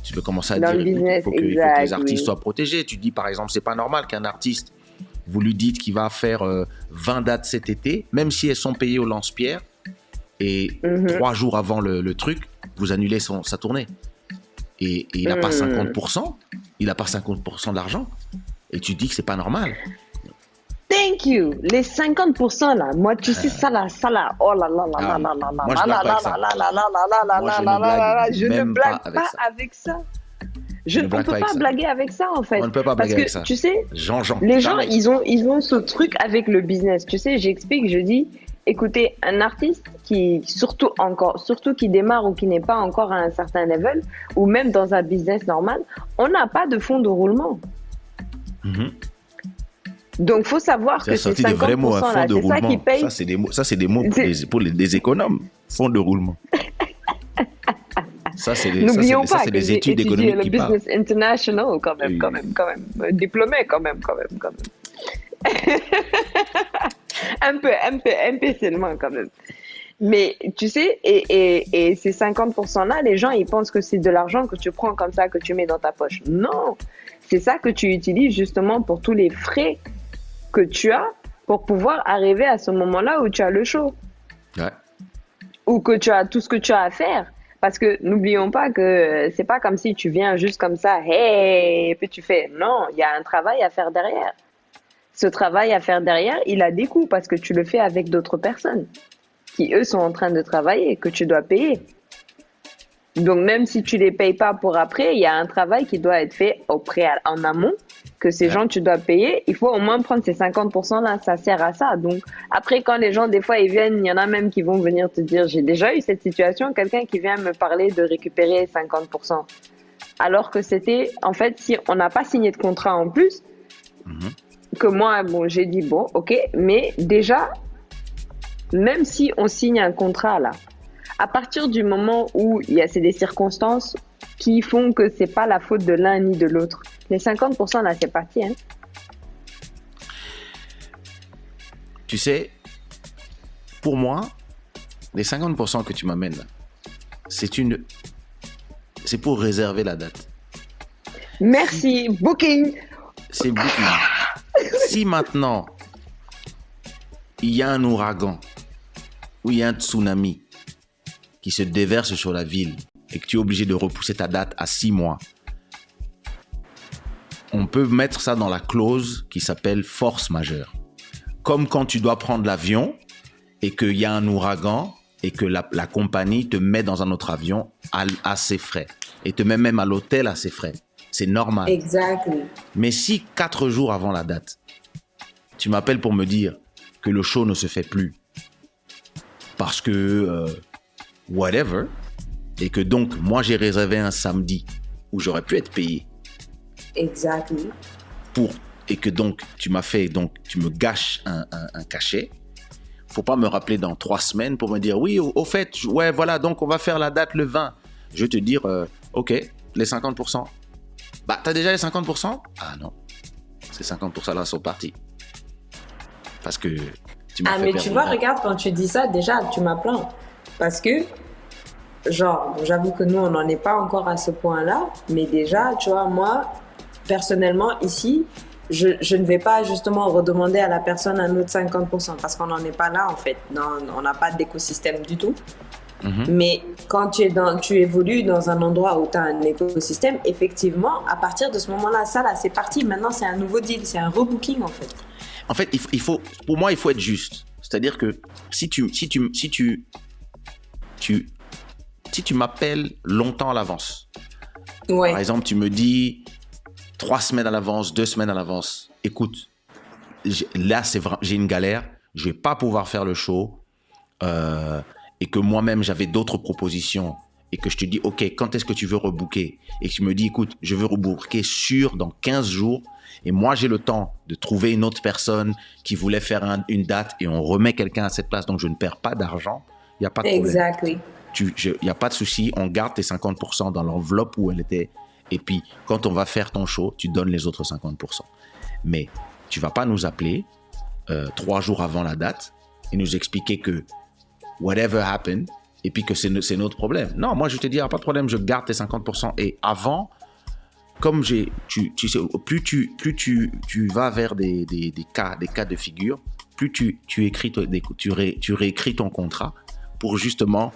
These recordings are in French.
Tu peux commencer à Dans dire, le écoute, business, il faut que exact, les artistes oui. soient protégés. Tu dis, par exemple, c'est pas normal qu'un artiste, vous lui dites qu'il va faire 20 dates cet été, même si elles sont payées au lance-pierre, et 3 jours avant le truc, vous annulez sa tournée. Et il n'a pas 50%, il n'a pas 50% de l'argent, et tu dis que c'est pas normal. Thank you. Les 50% là, moi tu sais ça là, oh là là là là là là moi, je blague pas avec ça. Moi, je ne blague je ne même blague pas pas avec ça. On ne peut pas ça. blaguer avec ça en fait. On ne peut pas blaguer avec ça. Parce que tu sais, Jean, les gens jamais. ils ont ce truc avec le business. Tu sais, j'explique, je dis, écoutez, un artiste qui surtout qui démarre ou qui n'est pas encore à un certain level, ou même dans un business normal, on n'a pas de fonds de roulement. Donc, faut savoir que c'est 50% des vrais mots, un fonds là, de c'est ça roulement. qui paye. Ça, c'est des mots pour des économes. Fonds de roulement. Ça, c'est N'oublions pas c'est que des j'ai études étudié économiques le qui parlent. business international quand même. Diplômé quand même. un peu seulement quand même. Mais tu sais, et ces 50% là, les gens, ils pensent que c'est de l'argent que tu prends comme ça, que tu mets dans ta poche. Non, c'est ça que tu utilises justement pour tous les frais que tu as pour pouvoir arriver à ce moment-là où tu as le show. Ouais. Ou que tu as tout ce que tu as à faire. Parce que n'oublions pas que c'est pas comme si tu viens juste comme ça, hey, et puis tu fais. Non, il y a un travail à faire derrière. Ce travail à faire derrière, il a des coûts parce que tu le fais avec d'autres personnes qui, eux, sont en train de travailler, que tu dois payer. Donc, même si tu les payes pas pour après, il y a un travail qui doit être fait en amont, que ces gens, tu dois payer. Il faut au moins prendre ces 50% là, ça sert à ça. Donc, après, quand les gens, des fois, ils viennent, il y en a même qui vont venir te dire, j'ai déjà eu cette situation, quelqu'un qui vient me parler de récupérer 50%. Alors que c'était, en fait, si on n'a pas signé de contrat en plus, que moi, bon, j'ai dit, bon, ok, mais déjà, même si on signe un contrat là, à partir du moment où c'est des circonstances qui font que c'est pas la faute de l'un ni de l'autre, les 50% là, c'est parti. Hein. Tu sais, pour moi, les 50% que tu m'amènes là, c'est pour réserver la date. Merci, booking. C'est booking. Si maintenant, il y a un ouragan ou il y a un tsunami qui se déverse sur la ville et que tu es obligé de repousser ta date à 6 mois, on peut mettre ça dans la clause qui s'appelle force majeure. Comme quand tu dois prendre l'avion et qu'il y a un ouragan et que la compagnie te met dans un autre avion à ses frais et te met même à l'hôtel à ses frais. C'est normal. Exactly. Mais si 4 jours avant la date, tu m'appelles pour me dire que le show ne se fait plus parce que whatever, et que donc moi j'ai réservé un samedi où j'aurais pu être payé. Exactly. Et que donc tu me gâches un cachet. Faut pas me rappeler dans 3 semaines pour me dire oui, au fait, ouais, voilà, donc on va faire la date le 20. Je vais te dire, ok, les 50%. Bah, t'as déjà les 50%? Ah non, ces 50% là sont partis. Parce que tu m'as fait mais perdre tu vois, le temps. regarde, quand tu dis ça, déjà, tu m'apprends. Parce que, genre, j'avoue que nous, on n'en est pas encore à ce point-là. Mais déjà, tu vois, moi, personnellement, ici, je ne vais pas justement redemander à la personne un autre 50% parce qu'on n'en est pas là, en fait. Non, on n'a pas d'écosystème du tout. Mais quand tu évolues dans un endroit où tu as un écosystème, effectivement, à partir de ce moment-là, ça, là, c'est parti. Maintenant, c'est un nouveau deal, c'est un rebooking, en fait. En fait, pour moi, il faut être juste. C'est-à-dire que si tu m'appelles longtemps à l'avance, Ouais. par exemple, tu me dis 3 semaines à l'avance, 2 semaines à l'avance, écoute, là, j'ai une galère, je vais pas pouvoir faire le show, et que moi-même, j'avais d'autres propositions, et que je te dis, OK, quand est-ce que tu veux rebooker? Et que tu me dis, écoute, je veux rebooker dans 15 jours, et moi, j'ai le temps de trouver une autre personne qui voulait faire une date, et on remet quelqu'un à cette place, donc je ne perds pas d'argent, il n'y a pas de problème. Exactly. Il n'y a pas de souci, on garde tes 50% dans l'enveloppe où elle était, et puis quand on va faire ton show, tu donnes les autres 50%. Mais tu ne vas pas nous appeler 3 jours avant la date et nous expliquer que whatever happened, et puis que c'est notre problème. Non, moi, je te dis, pas de problème, je garde tes 50%. Et avant, comme tu sais, plus tu vas vers des cas de figure, plus tu réécris ton contrat pour justement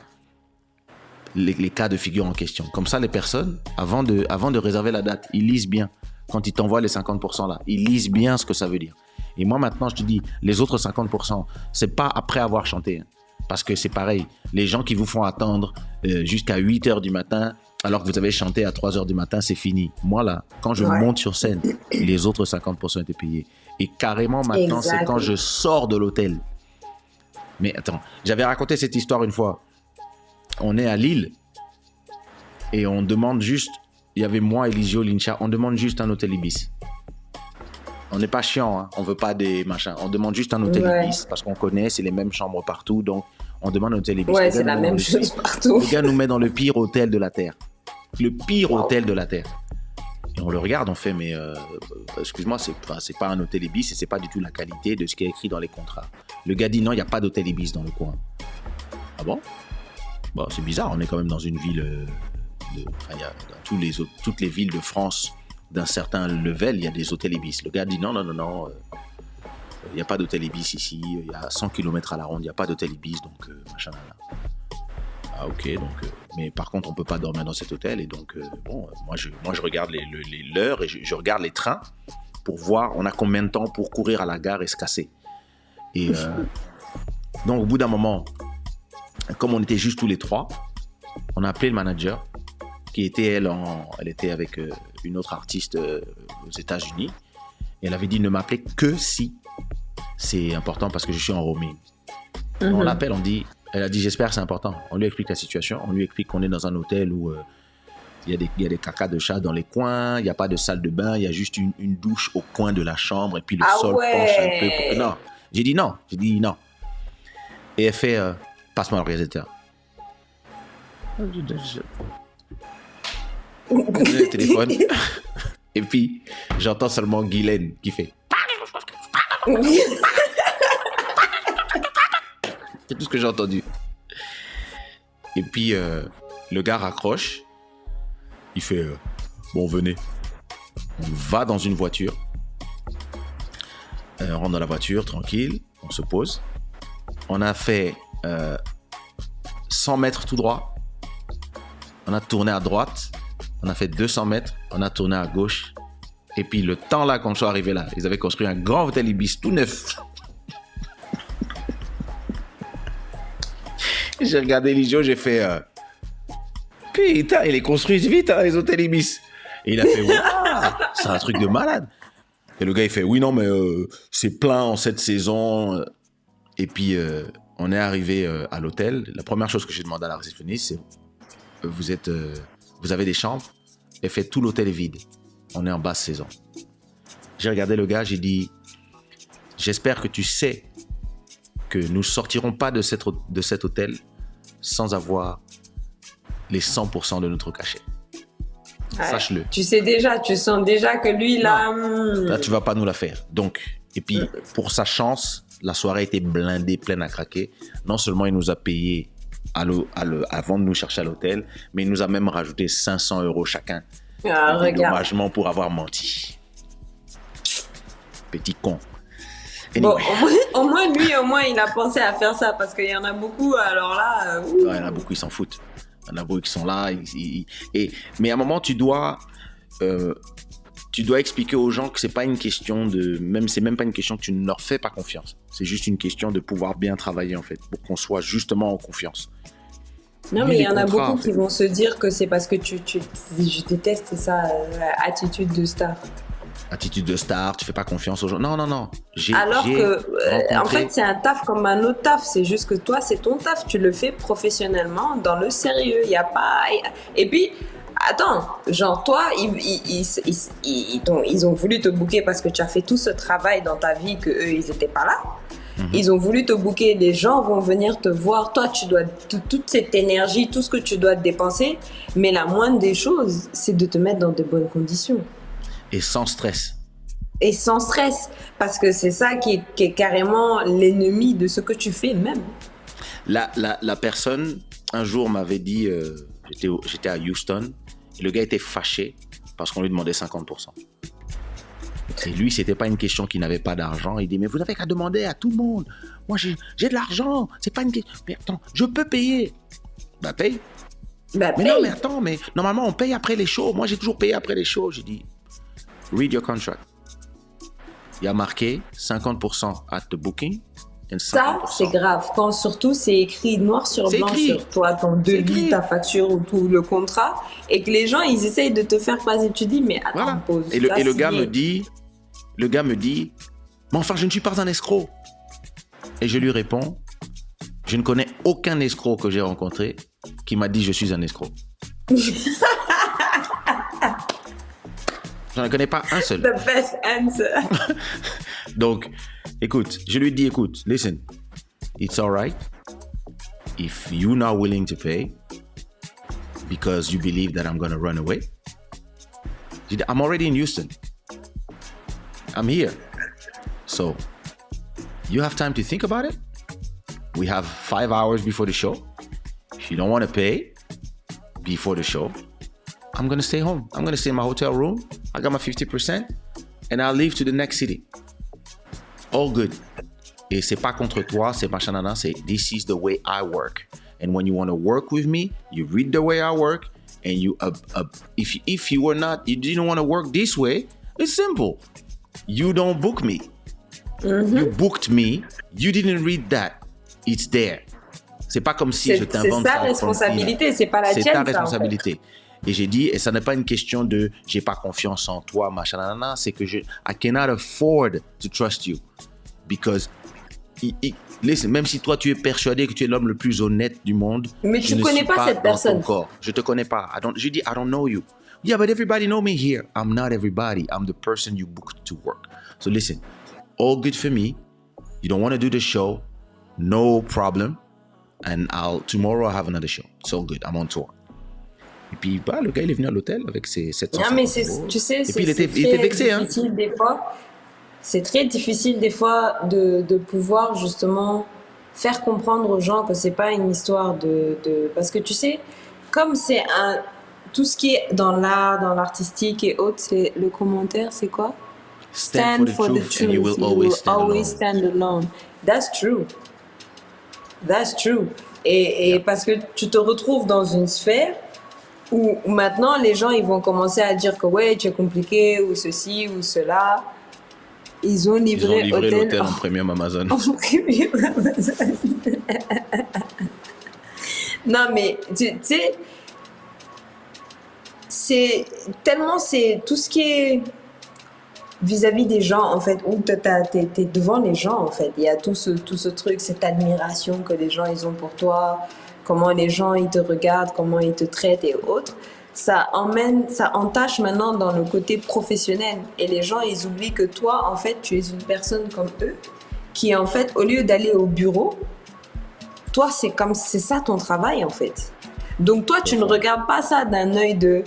les cas de figure en question. Comme ça, les personnes, avant de réserver la date, ils lisent bien. Quand ils t'envoient les 50% là, ils lisent bien ce que ça veut dire. Et moi, maintenant, je te dis, les autres 50%, c'est pas après avoir chanté. Hein, parce que c'est pareil. Les gens qui vous font attendre jusqu'à 8 h du matin, alors que vous avez chanté à 3 h du matin, c'est fini. Moi, là, quand je monte sur scène, les autres 50% étaient payés. Et carrément, maintenant, c'est quand je sors de l'hôtel. Mais attends, j'avais raconté cette histoire une fois. On est à Lille et on demande juste, il y avait moi, Elisio, Lincha, on demande juste un hôtel Ibis. On n'est pas chiant, hein, on veut pas des machins. On demande juste un hôtel Ibis parce qu'on connaît, c'est les mêmes chambres partout, donc on demande un hôtel Ibis. Ouais, c'est la même chose partout. Le gars nous met dans le pire hôtel de la Terre. Le pire hôtel de la Terre. Et on le regarde, on fait, mais excuse-moi, c'est pas un hôtel Ibis et c'est pas du tout la qualité de ce qui est écrit dans les contrats. Le gars dit non, il n'y a pas d'hôtel Ibis dans le coin. Ah bon? Bon, c'est bizarre, on est quand même dans une ville, dans toutes les villes de France d'un certain level, il y a des hôtels Ibis. Le gars dit non, il n'y a pas d'hôtel Ibis ici, il y a 100 km à la ronde, il n'y a pas d'hôtel Ibis, donc machin là. Ah ok, donc, mais par contre on ne peut pas dormir dans cet hôtel, et donc bon, moi je regarde l'heure et je regarde les trains pour voir on a combien de temps pour courir à la gare et se casser. Et donc au bout d'un moment, comme on était juste tous les trois, on a appelé le manager, qui était elle était avec une autre artiste aux États-Unis. Et elle avait dit ne m'appeler que si c'est important parce que je suis en roaming. On l'appelle, elle a dit j'espère que c'est important. On lui explique la situation, on lui explique qu'on est dans un hôtel où il y a des cacas de chat dans les coins, il n'y a pas de salle de bain, il y a juste une douche au coin de la chambre et puis le sol penche un peu. Non, j'ai dit non. Et elle fait passe-moi le réalisateur. Le téléphone. Et puis, j'entends seulement Guylaine qui fait. C'est tout ce que j'ai entendu. Et puis, le gars raccroche. Il fait bon, venez. On va dans une voiture. On rentre dans la voiture, tranquille. On se pose. On a fait 100 mètres tout droit. On a tourné à droite. On a fait 200 mètres. On a tourné à gauche. Et puis, le temps là, quand je suis arrivé là, ils avaient construit un grand hôtel Ibis tout neuf. J'ai regardé Elisio, j'ai fait putain, ils les construisent vite, hein, les hôtels Ibis. Et il a fait c'est un truc de malade. Et le gars, il fait oui, non, mais c'est plein en cette saison. Et puis, on est arrivé à l'hôtel. La première chose que j'ai demandé à la réceptionniste, c'est vous avez des chambres? Elle fait tout l'hôtel est vide. On est en basse saison. J'ai regardé le gars, j'ai dit j'espère que tu sais que nous sortirons pas de cet hôtel sans avoir les 100% de notre cachet. Ouais, sache-le. Tu sais déjà, tu sens déjà que lui là... Là, tu vas pas nous la faire. Donc, et puis, pour sa chance, la soirée était blindée, pleine à craquer. Non seulement il nous a payé avant de nous chercher à l'hôtel, mais il nous a même rajouté 500 € chacun. Regarde. Dommagement pour avoir menti. Petit con. Anyway. Bon, au moins, il a pensé à faire ça parce qu'il y en a beaucoup, alors là... Ouais, il y en a beaucoup, ils s'en foutent. Il y en a beaucoup qui sont là. Mais à un moment, tu dois expliquer aux gens que c'est pas une question c'est même pas une question que tu ne leur fais pas confiance. C'est juste une question de pouvoir bien travailler, en fait, pour qu'on soit justement en confiance. Non, mais il y en a beaucoup qui vont se dire que c'est parce que je déteste ça, attitude de star. Attitude de star, tu fais pas confiance aux gens. Non. Alors que, en fait, c'est un taf comme un autre taf. C'est juste que toi, c'est ton taf. Tu le fais professionnellement, dans le sérieux. Il y a pas. Et puis, attends, genre toi, ils ont voulu te booker parce que tu as fait tout ce travail dans ta vie que eux, ils étaient pas là. Ils ont voulu te booker. Les gens vont venir te voir. Toi, tu dois toute cette énergie, tout ce que tu dois dépenser. Mais la moindre des choses, c'est de te mettre dans de bonnes conditions. Et sans stress. Parce que c'est ça qui est carrément l'ennemi de ce que tu fais même. La personne un jour m'avait dit, j'étais à Houston, et le gars était fâché parce qu'on lui demandait 50%. Et lui, c'était pas une question qu'il n'avait pas d'argent. Il dit, mais vous n'avez qu'à demander à tout le monde. Moi, j'ai de l'argent. C'est pas une question. Mais attends, je peux payer. Bah, paye. Bah, Mais paye. non, mais attends, mais normalement, on paye après les shows. Moi, j'ai toujours payé après les shows. J'ai dit, read your contract. Il y a marqué 50% at the booking. And 50%. Ça, c'est grave. Quand surtout c'est écrit noir sur C'est blanc écrit. sur toi, ton C'est devis, écrit. ta facture ou tout le contrat, et que les gens, ils essayent de te faire passer. Tu dis, mais attends, Voilà. pause. Et le Là, gars signé. me dit, mais enfin, je ne suis pas un escroc. Et je lui réponds, je ne connais aucun escroc que j'ai rencontré qui m'a dit je suis un escroc. Je ne connais pas un seul. The best answer. Donc, écoute, je lui dis, écoute, listen, it's all right if you're not willing to pay because you believe that I'm going to run away. J'ai dit, I'm already in Houston. I'm here. So, you have time to think about it. We have 5 hours before the show. If you don't want to pay before the show, I'm going to stay home. I'm going to stay in my hotel room. I got my 50% and I'll leave to the next city. All good. Et c'est pas contre toi, c'est pas chanana, c'est this is the way I work. And when you want to work with me, you read the way I work and you if you were not, you didn't want to work this way, it's simple. You don't book me. You booked me, you didn't read that. It's there. C'est pas comme si je t'invente ça. C'est sa responsabilité, c'est pas la tienne. C'est ta ça, responsabilité. en fait. Et j'ai dit, et ça n'est pas une question de j'ai pas confiance en toi, machin, nanana, c'est que I cannot afford to trust you. Because, listen, même si toi tu es persuadé que tu es l'homme le plus honnête du monde, Mais je tu ne connais suis pas cette dans personne. ton corps. Je te connais pas. Je dis, I don't know you. Yeah, but everybody know me here. I'm not everybody. I'm the person you booked to work. So listen, all good for me. You don't want to do the show, no problem. And tomorrow I'll have another show. It's all good. I'm on tour. Et puis, bah, le gars, il est venu à l'hôtel avec ses 700 Non, mais euros. tu sais, Et c'est puis, il était très vexé, hein. difficile des fois. C'est très difficile des fois de pouvoir justement faire comprendre aux gens que c'est pas une histoire parce que tu sais, comme c'est tout ce qui est dans l'art, dans l'artistique et autres, c'est le commentaire, c'est quoi? Stand for the truth and you will always stand alone. stand alone. That's true. That's true. Et parce que tu te retrouves dans une sphère où maintenant les gens ils vont commencer à dire que ouais, tu es compliqué ou ceci ou cela. Ils ont livré l'hôtel en premium Amazon. En premium Amazon. Non, mais tu sais, c'est tellement, c'est tout ce qui est vis-à-vis des gens, en fait, où t'es devant les gens, en fait. Il y a tout ce truc, cette admiration que les gens, ils ont pour toi, comment les gens, ils te regardent, comment ils te traitent et autres. Ça entache maintenant dans le côté professionnel. Et les gens, ils oublient que toi, en fait, tu es une personne comme eux, qui, en fait, au lieu d'aller au bureau, toi, c'est ça ton travail, en fait. Donc, toi, tu ne regardes pas ça d'un œil de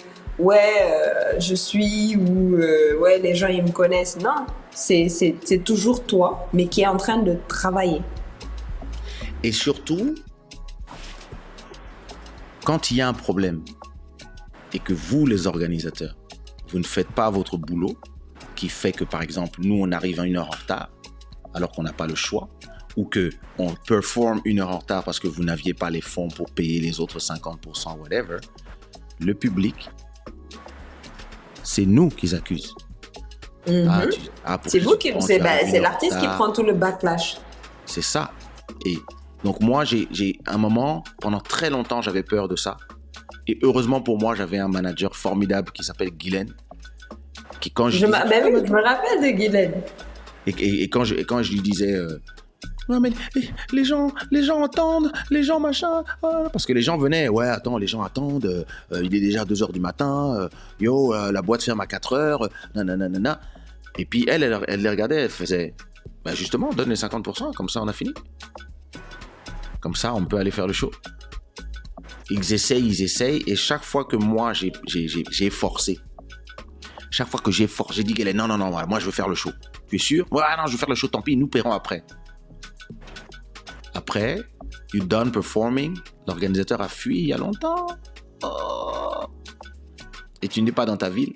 je suis ou ouais, les gens, ils me connaissent. Non, c'est toujours toi, mais qui est en train de travailler. Et surtout, quand il y a un problème et que vous, les organisateurs, vous ne faites pas votre boulot, qui fait que, par exemple, nous, on arrive à 1 heure en retard, alors qu'on n'a pas le choix, ou qu'on performe 1 heure en retard parce que vous n'aviez pas les fonds pour payer les autres 50%, whatever, le public, c'est nous qu'ils accusent. C'est vous qui... C'est l'artiste qui prend tout le backlash. C'est ça. Et donc moi, j'ai un moment, pendant très longtemps, j'avais peur de ça. Et heureusement pour moi, j'avais un manager formidable qui s'appelle Guylaine. Je me rappelle de Guylaine. Et quand je lui disais, non mais les gens entendent, les gens machin, parce que les gens venaient, ouais attends, les gens attendent, il est déjà 2h du matin, la boîte ferme à 4h, nanana. Et puis elle les regardait, elle faisait, bah justement, donne les 50%, comme ça on a fini. Comme ça on peut aller faire le show. Ils essayent, et chaque fois que moi j'ai forcé, chaque fois que j'ai dit qu'elle est non, moi je veux faire le show. Tu es sûr? Ouais, non, je veux faire le show, tant pis, nous paierons après. Après, You done performing? L'organisateur a fui il y a longtemps. Oh. Et tu n'es pas dans ta ville.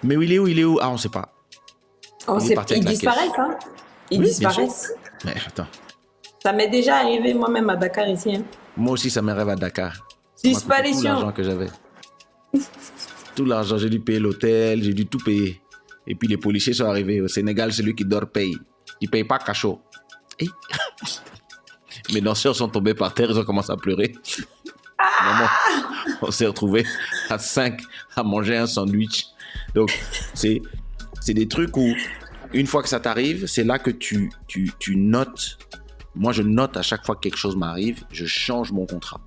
Mais il est où? Il est où? Ah, on ne sait pas. Ils disparaissent, hein? Ils disparaissent. Mais attends. Ça m'est déjà arrivé moi-même à Dakar ici. Hein. Moi aussi, ça m'arrive à Dakar. Disparition. Tout l'argent que j'avais. Tout l'argent, j'ai dû payer l'hôtel, j'ai dû tout payer. Et puis les policiers sont arrivés. Au Sénégal, celui qui dort paye. Il ne paye pas cachot. Et... Mes danseurs sont tombés par terre, ils ont commencé à pleurer. Maman, on s'est retrouvés à 5 à manger un sandwich. Donc, c'est des trucs où, une fois que ça t'arrive, c'est là que tu notes. Moi, je note à chaque fois que quelque chose m'arrive, je change mon contrat.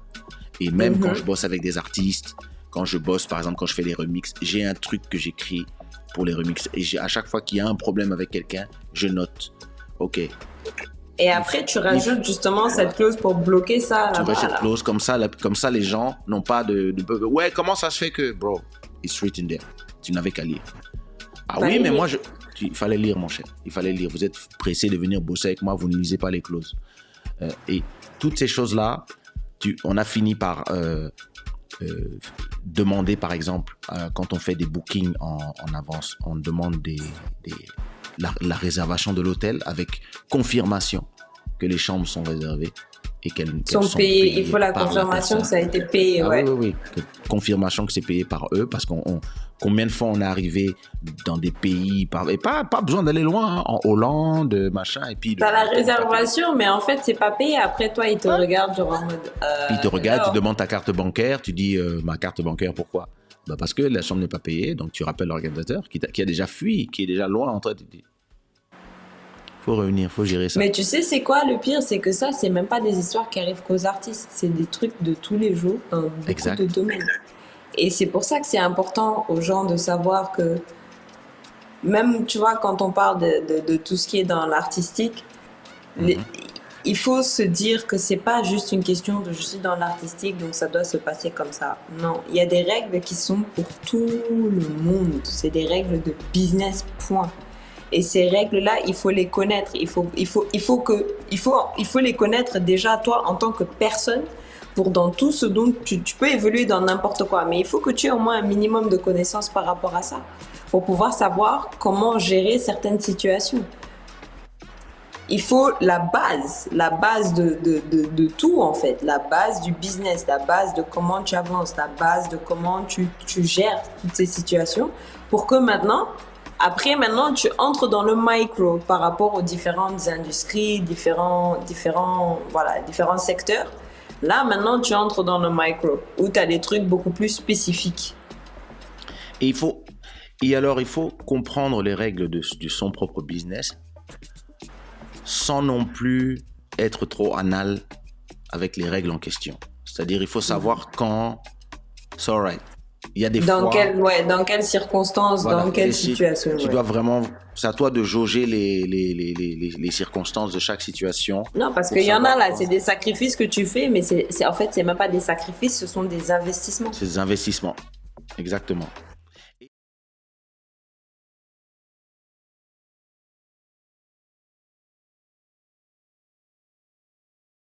Et même quand je bosse avec des artistes, quand je bosse, par exemple, quand je fais des remixes, j'ai un truc que j'écris pour les remixes. Et à chaque fois qu'il y a un problème avec quelqu'un, je note. OK. Et après, tu rajoutes justement cette clause pour bloquer ça. Tu rajoutes cette clause, comme ça, les gens n'ont pas de... Ouais, comment ça se fait que... Bro, it's written there. Tu n'avais qu'à lire. Ah oui, mais moi, il fallait lire, mon cher. Il fallait lire. Vous êtes pressé de venir bosser avec moi, vous ne lisez pas les clauses. Et toutes ces choses-là, on a fini par demander, par exemple, quand on fait des bookings en avance, on demande la réservation de l'hôtel avec confirmation que les chambres sont réservées et qu'elles sont payées. Il faut la confirmation que ça a été payé. Ah, ouais. Oui. Confirmation que c'est payé par eux, parce combien de fois on est arrivé dans des pays, et pas besoin d'aller loin, hein, en Hollande, machin, et puis... T'as la réservation, mais en fait, c'est pas payé. Après, toi, ils te regardent genre en mode... Puis ils te regardent, tu demandes ta carte bancaire, tu dis, ma carte bancaire, pourquoi? Bah parce que la chambre n'est pas payée, donc tu rappelles l'organisateur qui a déjà fui, qui est déjà loin en train de dire. Faut réunir, faut gérer ça. Mais tu sais, c'est quoi le pire? C'est que ça, c'est même pas des histoires qui arrivent qu'aux artistes. C'est des trucs de tous les jours dans beaucoup de domaines. Et c'est pour ça que c'est important aux gens de savoir que même, tu vois, quand on parle de tout ce qui est dans l'artistique, il faut se dire que c'est pas juste une question de je suis dans l'artistique, donc ça doit se passer comme ça. Non, il y a des règles qui sont pour tout le monde. C'est des règles de business, point. Et ces règles-là, il faut les connaître. Il faut les connaître déjà, toi, en tant que personne, pour dans tout ce dont tu peux évoluer dans n'importe quoi. Mais il faut que tu aies au moins un minimum de connaissances par rapport à ça, pour pouvoir savoir comment gérer certaines situations. Il faut la base de tout, en fait. La base du business, la base de comment tu avances, la base de comment tu gères toutes ces situations, pour que maintenant, tu entres dans le micro par rapport aux différentes industries, différents secteurs. Là, maintenant, tu entres dans le micro, où tu as des trucs beaucoup plus spécifiques. Et il faut comprendre les règles de son propre business, sans non plus être trop anal avec les règles en question. C'est-à-dire, il faut savoir quand c'est all right. Il y a des fois... Dans quelles circonstances, dans quelle situation. Tu dois vraiment... C'est à toi de jauger les circonstances de chaque situation. Non, parce qu'il y en a là, c'est des sacrifices que tu fais, mais en fait, c'est même pas des sacrifices, ce sont des investissements. C'est des investissements, exactement.